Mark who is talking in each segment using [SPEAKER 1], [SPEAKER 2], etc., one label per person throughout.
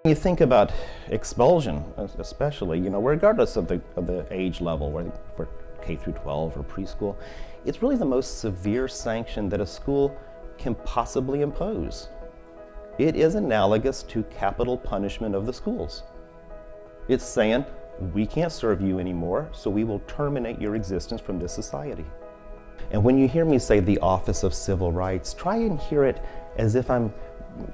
[SPEAKER 1] You think about expulsion, especially, regardless of the age level, whether for K through 12 or preschool, it's really the most severe sanction that a school can possibly impose. It is analogous to capital punishment of the schools. It's saying, we can't serve you anymore, so we will terminate your existence from this society. And when you hear me say the Office of Civil Rights, try and hear it as if I'm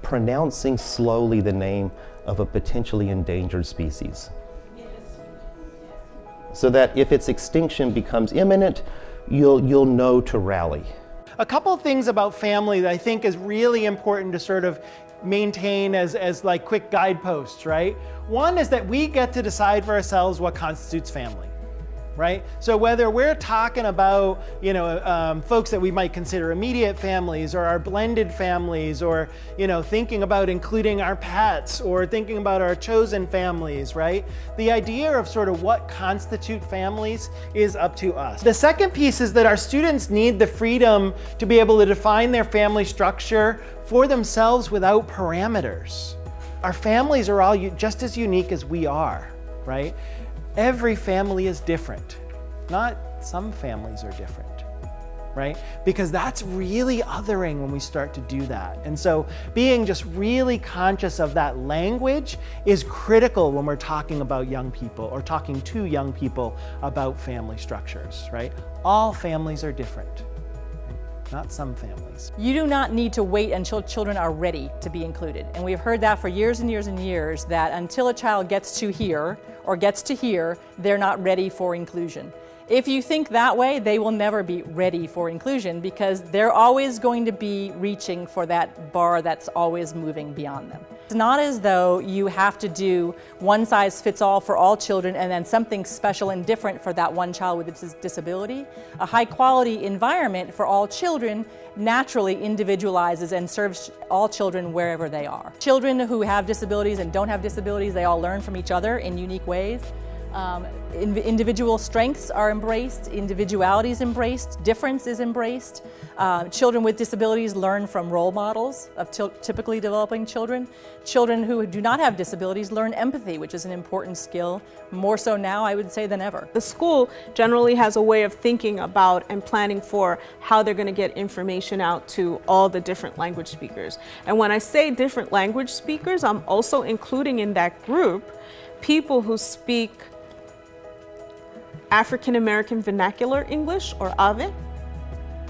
[SPEAKER 1] pronouncing slowly the name of a potentially endangered species. So that if its extinction becomes imminent, you'll know to rally.
[SPEAKER 2] A couple of things about family that I think is really important to sort of maintain as like quick guideposts, right? One is that we get to decide for ourselves what constitutes family, right? So whether we're talking about, folks that we might consider immediate families or our blended families, or, thinking about including our pets or thinking about our chosen families, right? The idea of sort of what constitute families is up to us. The second piece is that our students need the freedom to be able to define their family structure for themselves without parameters. Our families are all just as unique as we are, right? Every family is different. Not some families are different, right? Because that's really othering when we start to do that. And so being just really conscious of that language is critical when we're talking about young people or talking to young people about family structures, right? All families are different. Not some families.
[SPEAKER 3] You do not need to wait until children are ready to be included. And we've heard that for years and years and years, that until a child gets to here or gets to here, they're not ready for inclusion. If you think that way, they will never be ready for inclusion because they're always going to be reaching for that bar that's always moving beyond them. It's not as though you have to do one size fits all for all children and then something special and different for that one child with a disability. A high quality environment for all children naturally individualizes and serves all children wherever they are. Children who have disabilities and don't have disabilities, they all learn from each other in unique ways. Individual strengths are embraced, individuality is embraced, difference is embraced. Children with disabilities learn from role models of typically developing children. Children who do not have disabilities learn empathy, which is an important skill, more so now, I would say, than ever.
[SPEAKER 4] The school generally has a way of thinking about and planning for how they're going to get information out to all the different language speakers. And when I say different language speakers, I'm also including in that group people who speak African American Vernacular English, or AVE.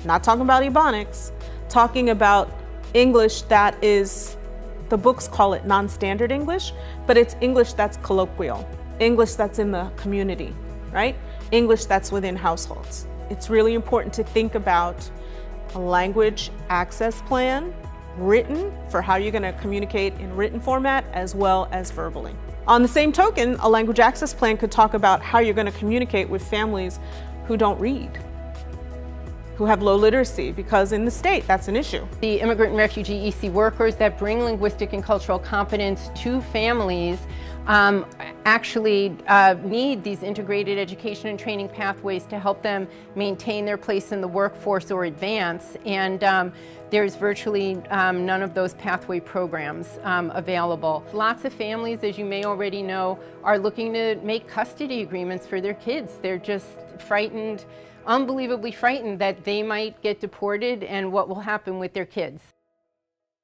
[SPEAKER 4] Not talking about Ebonics, talking about English that is, the books call it non-standard English, but it's English that's colloquial, English that's in the community, right? English that's within households. It's really important to think about a language access plan written for how you're going to communicate in written format as well as verbally. On the same token, a language access plan could talk about how you're going to communicate with families who don't read, who have low literacy, because in the state, that's an issue.
[SPEAKER 5] The immigrant and refugee EC workers that bring linguistic and cultural competence to families actually need these integrated education and training pathways to help them maintain their place in the workforce or advance. And there's virtually none of those pathway programs available. Lots of families, as you may already know, are looking to make custody agreements for their kids. They're just frightened, unbelievably frightened that they might get deported and what will happen with their kids.